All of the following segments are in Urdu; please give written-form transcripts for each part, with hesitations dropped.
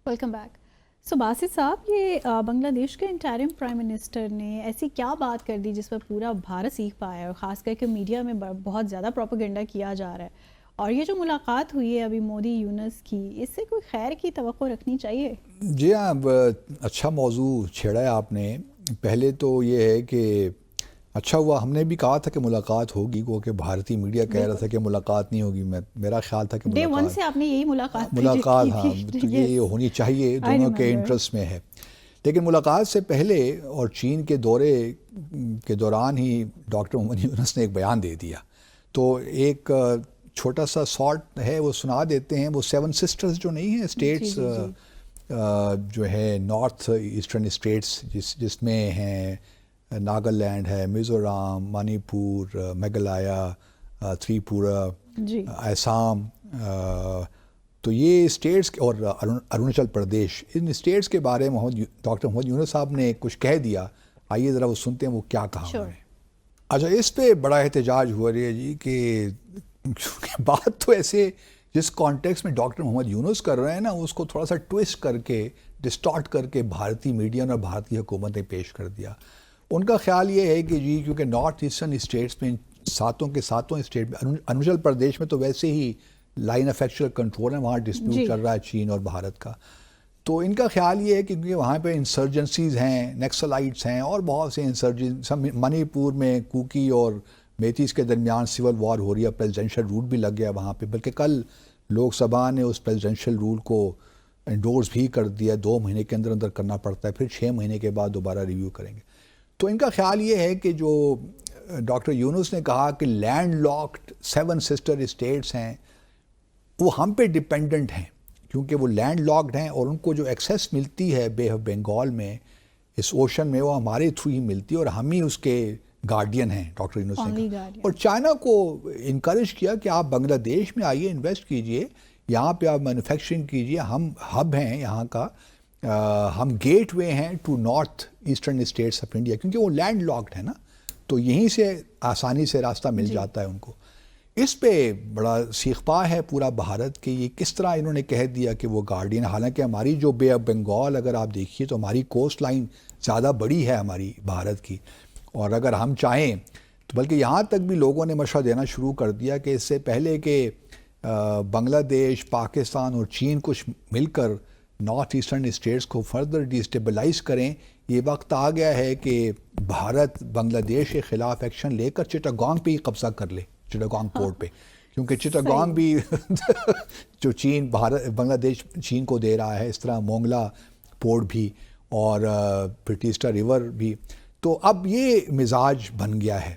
Welcome back. سو باسط صاحب، یہ بنگلہ دیش کے انٹرم پرائم منسٹر نے ایسی کیا بات کر دی جس پر پورا بھارت سیکھ پایا ہے، اور خاص کر کے میڈیا میں بہت زیادہ پروپیگنڈا کیا جا رہا ہے. اور یہ جو ملاقات ہوئی ہے ابھی مودی یونس کی، اس سے کوئی خیر کی توقع رکھنی چاہیے؟ جی ہاں، اچھا موضوع چھیڑا ہے آپ نے. پہلے تو یہ ہے کہ اچھا ہوا، ہم نے بھی کہا تھا کہ ملاقات ہوگی، کہ بھارتی میڈیا کہہ رہا تھا کہ ملاقات نہیں ہوگی. میرا خیال تھا کہ ڈے ون سے آپ نے یہی ملاقات کی ہاں تھی. تو یہ ہونی چاہیے، دونوں کے انٹرسٹ میں ہے. لیکن ملاقات سے پہلے اور چین کے دورے کے دوران ہی ڈاکٹر محمد یونس نے ایک بیان دے دیا. تو ایک چھوٹا سا شارٹ ہے، وہ سنا دیتے ہیں. وہ 7 سسٹرز جو نہیں ہیں اسٹیٹس جو ہے نارتھ ایسٹرن اسٹیٹس، جس میں ہیں ناگالینڈ ہے، میزورام، منی پور، میگھالیہ، تریپورہ، آسام، تو یہ اسٹیٹس اور اروناچل پردیش، ان اسٹیٹس کے بارے میں ڈاکٹر محمد یونس صاحب نے کچھ کہہ دیا. آئیے ذرا وہ سنتے ہیں وہ کیا کہا انہوں نے. اچھا، اس پہ بڑا احتجاج ہوا رہی ہے جی، کہ بات تو ایسے جس کانٹیکس میں ڈاکٹر محمد یونس کر رہے ہیں نا، اس کو تھوڑا سا ٹویسٹ کر کے، ڈسٹارٹ کر کے بھارتی میڈیا اور بھارتی حکومت نے پیش کر دیا. ان کا خیال یہ ہے کہ جی کیونکہ نارتھ ایسٹرن اسٹیٹس میں، ساتوں کے ساتوں اسٹیٹ میں، اروناچل پردیش میں تو ویسے ہی لائن آف ایکچوئل کنٹرول ہے، وہاں ڈسپیوٹ چل رہا ہے چین اور بھارت کا. تو ان کا خیال یہ ہے کہ کیونکہ وہاں پہ انسرجنسیز ہیں، نیکسلائٹس ہیں، اور بہت سے انسرجنس، منی پور میں کوکی اور میتیز کے درمیان سول وار ہو رہی ہے. پریزیڈنشل رول بھی لگ گیا وہاں پہ، بلکہ کل لوک سبھا نے اس پریزیڈنشل رول کو انڈورس بھی کر دیا. 2 مہینے کے اندر اندر کرنا پڑتا ہے، پھر 6 مہینے کے بعد دوبارہ ریویو کریں گے. تو ان کا خیال یہ ہے کہ جو ڈاکٹر یونس نے کہا کہ لینڈ لاکڈ 7 سسٹر اسٹیٹس ہیں، وہ ہم پہ ڈیپینڈنٹ ہیں، کیونکہ وہ لینڈ لاکڈ ہیں، اور ان کو جو ایکسیس ملتی ہے بے آف بنگال میں، اس اوشن میں، وہ ہمارے تھرو ہی ملتی ہے، اور ہم ہی اس کے گارڈین ہیں، ڈاکٹر یونس نے کہا. اور چائنا کو انکریج کیا کہ آپ بنگلہ دیش میں آئیے، انویسٹ کیجئے، یہاں پہ آپ مینوفیکچرنگ کیجئے، ہم ہب ہیں یہاں کا، ہم گیٹ وے ہیں to north eastern states of India, کیونکہ وہ لینڈ لاکڈ ہے نا، تو یہیں سے آسانی سے راستہ مل جاتا ہے ان کو. اس پہ بڑا سیخ پا ہے پورا بھارت کہ یہ کس طرح انہوں نے کہہ دیا کہ وہ گارڈین. حالانکہ ہماری جو بے آف بنگال اگر آپ دیکھیے تو ہماری کوسٹ لائن زیادہ بڑی ہے ہماری بھارت کی، اور اگر ہم چاہیں تو بلکہ یہاں تک بھی لوگوں نے مشورہ دینا شروع کر دیا کہ اس سے پہلے کہ بنگلہ دیش، پاکستان اور چین کچھ مل کر نارتھ ایسٹرن اسٹیٹس کو فردر ڈیسٹیبلائز کریں، یہ وقت آ گیا ہے کہ بھارت بنگلہ دیش کے خلاف ایکشن لے کر چٹاگانگ پہ ہی قبضہ کر لے، چٹاگانگ پورٹ پہ. کیونکہ چٹاگانگ بھی جو چین بنگلہ دیش چین کو دے رہا ہے، اس طرح مونگلا پورٹ بھی، اور پھر ٹیسٹا ریور بھی. تو اب یہ مزاج بن گیا ہے.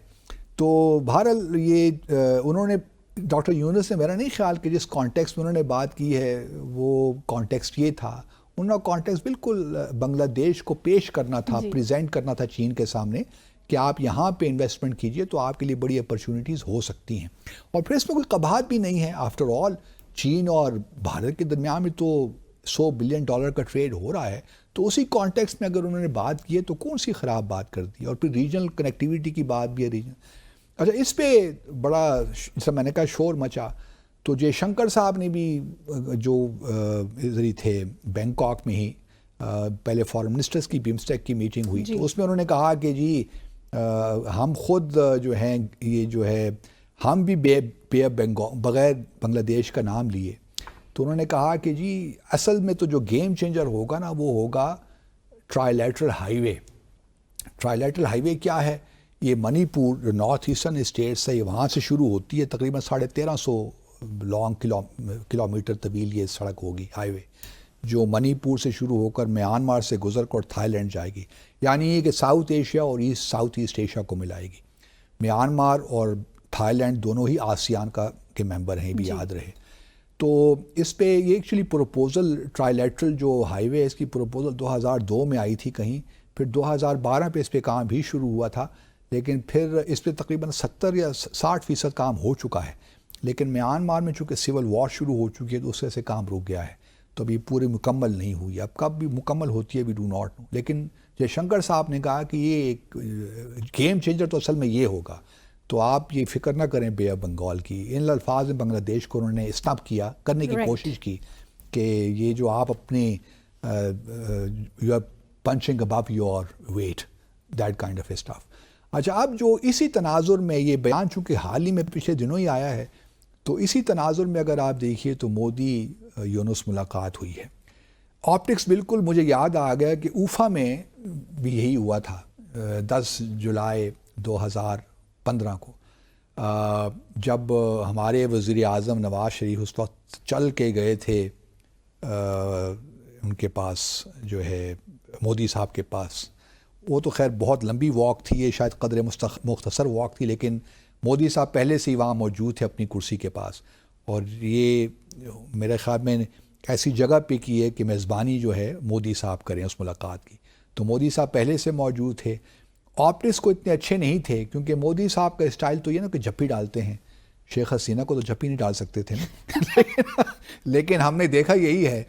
تو بہرحال یہ انہوں نے، ڈاکٹر یونس نے، میرا نہیں خیال کہ جس کانٹیکسٹ میں انہوں نے بات کی ہے وہ کانٹیکسٹ یہ تھا. انہوں نے کانٹیکسٹ بالکل بنگلہ دیش کو پیش کرنا تھا، پریزنٹ کرنا تھا چین کے سامنے کہ آپ یہاں پہ انویسٹمنٹ کیجئے تو آپ کے لیے بڑی اپرچونیٹیز ہو سکتی ہیں. اور پھر اس میں کوئی قباحت بھی نہیں ہے. آفٹر آل چین اور بھارت کے درمیان میں تو $100 بلین کا ٹریڈ ہو رہا ہے. تو اسی کانٹیکسٹ میں اگر انہوں نے بات کی ہے تو کون سی خراب بات کر دی. اور پھر ریجنل کنیکٹیویٹی کی بات بھی ہے. اچھا، اس پہ بڑا جیسا میں نے کہا شور مچا. تو جے شنکر صاحب نے بھی جو ادھر ہی تھے بینکاک میں ہی، پہلے فارن منسٹرز کی بیمسٹیک کی میٹنگ ہوئی، تو اس میں انہوں نے کہا کہ جی ہم خود جو ہیں، یہ جو ہے ہم بھی بے آف بنگال بغیر بنگلہ دیش کا نام لیے. تو انہوں نے کہا کہ جی اصل میں تو جو گیم چینجر ہوگا نا، وہ ہوگا ٹرائی لیٹرل ہائی وے. ٹرائی لیٹرل ہائی وے کیا ہے؟ یہ منی پور جو نارتھ ایسٹرن اسٹیٹس ہے، یہ وہاں سے شروع ہوتی ہے، تقریباً 1350 لانگ کلومیٹر طویل یہ سڑک ہوگی، ہائی وے، جو منی پور سے شروع ہو کر میانمار سے گزر کر تھائی لینڈ جائے گی. یعنی یہ کہ ساؤتھ ایشیا اور ساؤتھ ایسٹ ایشیا کو ملائے گی. میانمار اور تھائی لینڈ دونوں ہی آسیان کے ممبر ہیں، بھی یاد رہے. تو اس پہ یہ ایکچولی پروپوزل ٹرائی لیٹرل جو ہائی وے، اس کی پروپوزل 2002 میں آئی تھی کہیں، پھر 2012 پہ اس پہ کام بھی شروع ہوا تھا، لیکن پھر اس پہ تقریباً 70 یا 60% کام ہو چکا ہے. لیکن میانمار میں چونکہ سول وار شروع ہو چکی ہے تو اس وجہ سے کام رک گیا ہے. تو ابھی پوری مکمل نہیں ہوئی. اب کب بھی مکمل ہوتی ہے وی ڈو ناٹ نو. لیکن جے شنکر صاحب نے کہا کہ یہ ایک گیم چینجر تو اصل میں یہ ہوگا. تو آپ یہ فکر نہ کریں بے آف بنگال کی. ان الفاظ میں بنگلہ دیش کو انہوں نے اسٹاپ کیا، کرنے کی کوشش کی کہ یہ جو آپ اپنے you are punching above your weight, that kind of stuff. اچھا، اب جو اسی تناظر میں یہ بیان چونکہ حال ہی میں پچھلے دنوں ہی آیا ہے، تو اسی تناظر میں اگر آپ دیکھیے تو مودی یونس ملاقات ہوئی ہے. آپٹکس بالکل مجھے یاد آ گیا کہ اوفا میں بھی یہی ہوا تھا 10 جولائی 2015 کو، جب ہمارے وزیر اعظم نواز شریف اس وقت چل کے گئے تھے ان کے پاس، جو ہے مودی صاحب کے پاس. وہ تو خیر بہت لمبی واک تھی، یہ شاید قدر مختصر واک تھی، لیکن مودی صاحب پہلے سے ہی وہاں موجود تھے اپنی کرسی کے پاس. اور یہ میرے خیال میں ایسی جگہ پہ کی ہے کہ میزبانی جو ہے مودی صاحب کریں اس ملاقات کی. تو مودی صاحب پہلے سے موجود تھے. آپٹکس کو اتنے اچھے نہیں تھے کیونکہ مودی صاحب کا اسٹائل تو یہ نا کہ جھپی ڈالتے ہیں. شیخ حسینہ کو تو جھپی نہیں ڈال سکتے تھے نا لیکن ہم نے دیکھا یہی ہے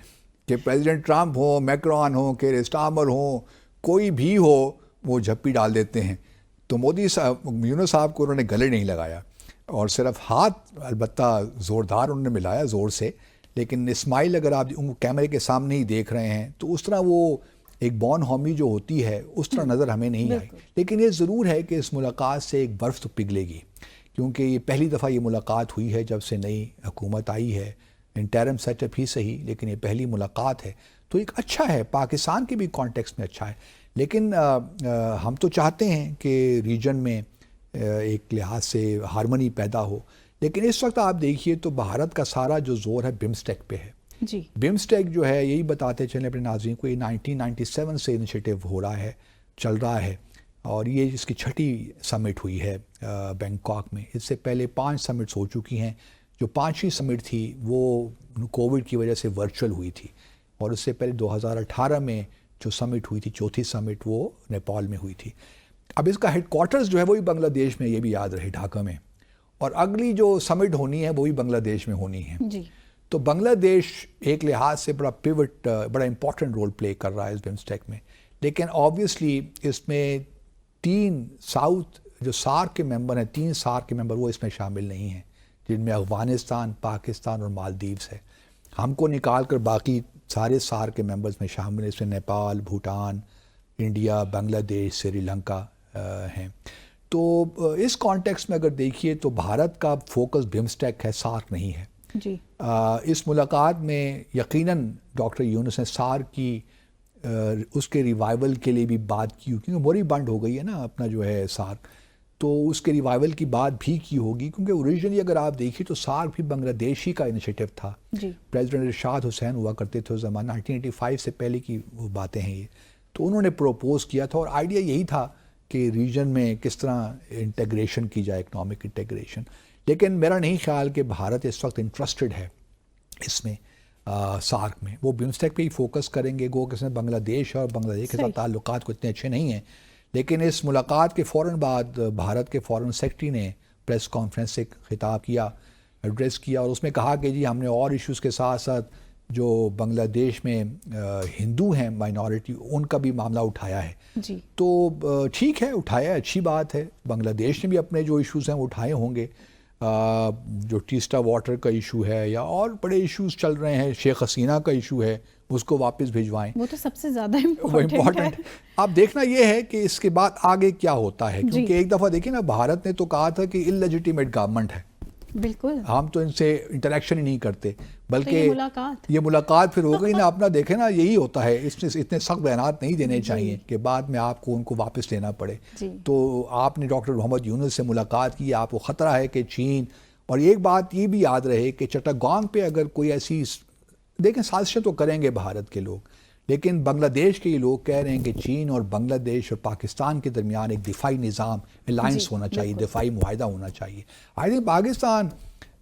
کہ پریزیڈنٹ ٹرمپ ہوں، میکرون ہوں، کیئر اسٹارمر ہوں، کوئی بھی ہو وہ جھپی ڈال دیتے ہیں. تو مودی صاحب، یونس صاحب کو انہوں نے گلے نہیں لگایا، اور صرف ہاتھ البتہ زوردار انہوں نے ملایا زور سے، لیکن اسمائل اگر آپ ان کو کیمرے کے سامنے ہی دیکھ رہے ہیں تو اس طرح وہ ایک بون ہومی جو ہوتی ہے اس طرح نظر ہمیں نہیں آئی. لیکن یہ ضرور ہے کہ اس ملاقات سے ایک برف تو پگھلے گی، کیونکہ یہ پہلی دفعہ یہ ملاقات ہوئی ہے جب سے نئی حکومت آئی ہے. انٹرم سیٹ اپ ہی صحیح، لیکن یہ پہلی ملاقات ہے، تو ایک اچھا ہے، پاکستان کے بھی کانٹیکس میں اچھا ہے. لیکن ہم تو چاہتے ہیں کہ ریجن میں ایک لحاظ سے ہارمنی پیدا ہو. لیکن اس وقت آپ دیکھیے تو بھارت کا سارا جو زور ہے بمسٹیک پہ ہے. جی، بمسٹیک جو ہے، یہی بتاتے چلیں اپنے ناظرین کو، یہ 1997 سے انیشیٹو ہو رہا ہے، چل رہا ہے، اور یہ اس کی 6ٹھی سمٹ ہوئی ہے بینکاک میں. اس سے پہلے 5 سمٹس ہو چکی ہیں. جو 5ویں سمٹ تھی وہ کووڈ کی وجہ سے ورچوئل ہوئی تھی، اور اس سے پہلے 2018 میں جو سمٹ ہوئی تھی، 4تھی سمٹ، وہ نیپال میں ہوئی تھی. اب اس کا ہیڈ کوارٹرز جو ہے وہی بنگلہ دیش میں، یہ بھی یاد رہے، ڈھاکہ میں، اور اگلی جو سمٹ ہونی ہے وہی بنگلہ دیش میں ہونی ہے. جی، تو بنگلہ دیش ایک لحاظ سے بڑا پیوٹ، بڑا امپورٹنٹ رول پلے کر رہا ہے اس بمسٹیک میں. لیکن آبویسلی اس میں 3 ساؤتھ جو سارک کے ممبر ہیں، 3 سارک کے ممبر وہ اس میں شامل نہیں ہیں، جن میں افغانستان، پاکستان اور مالدیوز ہے. ہم کو نکال کر باقی سارے سارک کے ممبرز میں شامل ہیں. اس میں نیپال، بھوٹان، انڈیا، بنگلہ دیش، سری لنکا ہیں. تو اس کانٹیکس میں اگر دیکھیے تو بھارت کا فوکس بمسٹیک ہے، سارک نہیں ہے. جی، اس ملاقات میں یقیناً ڈاکٹر یونس نے سارک کی اس کے ریوائول کے لیے بھی بات کی، کیونکہ موری بنڈ ہو گئی ہے نا اپنا جو ہے سارک، تو اس کے ریوائول کی بات بھی کی ہوگی. کیونکہ اوریجنلی اگر آپ دیکھیے تو سارک بھی بنگلہ دیش ہی کا انیشیٹو تھا. جی، پریزیڈنٹ ارشاد حسین ہوا کرتے تھے اس زمانہ، 1985 سے پہلے کی وہ باتیں ہیں یہ. تو انہوں نے پروپوز کیا تھا، اور آئیڈیا یہی تھا کہ ریجن میں کس طرح انٹیگریشن کی جائے، اکنامک انٹیگریشن. لیکن میرا نہیں خیال کہ بھارت اس وقت انٹرسٹڈ ہے اس میں، سارک میں. وہ بمسٹیک پہ ہی فوکس کریں گے. گو کہ بنگلہ دیش اور بنگلہ دیش کے ساتھ تعلقات کو اتنے اچھے نہیں ہیں. لیکن اس ملاقات کے فوراً بعد بھارت کے فارن سیکرٹری نے پریس کانفرنس سے خطاب کیا، ایڈریس کیا، اور اس میں کہا کہ جی ہم نے اور ایشوز کے ساتھ ساتھ جو بنگلہ دیش میں ہندو ہیں مائنورٹی، ان کا بھی معاملہ اٹھایا ہے. جی، تو ٹھیک ہے، اٹھایا ہے، اچھی بات ہے. بنگلہ دیش نے بھی اپنے جو ایشوز ہیں وہ اٹھائے ہوں گے، جو ٹیسٹا واٹر کا ایشو ہے یا اور بڑے ایشوز چل رہے ہیں. شیخ حسینہ کا ایشو ہے، اس کو واپس بھیجوائیں، وہ تو سب سے زیادہ وہ امپورٹنٹ امپورٹنٹ. اب دیکھنا یہ ہے کہ اس کے بعد آگے کیا ہوتا ہے، کیونکہ ایک دفعہ دیکھیں نا بھارت نے تو کہا تھا کہ انلیجیٹیمیٹ گورنمنٹ ہے، بالکل، ہم تو ان سے انٹریکشن ہی نہیں کرتے، بلکہ یہ ملاقات پھر ہو گئی نا. اپنا دیکھیں نا، یہی ہوتا ہے، اس میں اتنے سخت بیانات نہیں دینے چاہیے کہ بعد میں آپ کو ان کو واپس لینا پڑے. تو آپ نے ڈاکٹر محمد یونس سے ملاقات کی، آپ کو خطرہ ہے کہ چین، اور ایک بات یہ بھی یاد رہے کہ چٹاگانگ پہ اگر کوئی ایسی، دیکھیں سازشیں تو کریں گے بھارت کے لوگ، لیکن بنگلہ دیش کے یہ لوگ کہہ رہے ہیں کہ چین اور بنگلہ دیش اور پاکستان کے درمیان ایک دفاعی نظام، الائنس ہونا چاہیے، دفاعی معاہدہ ہونا چاہیے. I think Pakistan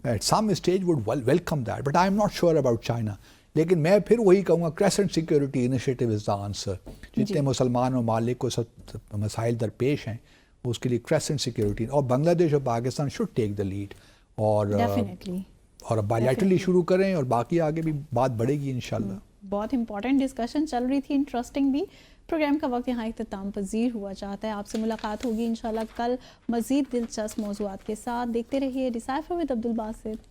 at some stage would welcome that, but I am not sure about China. لیکن میں پھر وہی کہوں گا Crescent Security Initiative is the answer. جتنے مسلمان ممالک کو سب مسائل درپیش ہیں اس کے لیے کریسنٹ سیکیورٹی، اور بنگلہ دیش اور Pakistan should take the lead, اور بائیلیٹرلی شروع کریں، اور باقی آگے بھی بات بڑھے گی انشاءاللہ. بہت امپورٹنٹ ڈسکشن چل رہی تھی، انٹرسٹنگ بھی. پروگرام کا وقت یہاں اختتام پذیر ہوا چاہتا ہے. آپ سے ملاقات ہوگی انشاءاللہ کل مزید دلچسپ موضوعات کے ساتھ. دیکھتے رہیے ڈیسائفر ود عبدالباسط.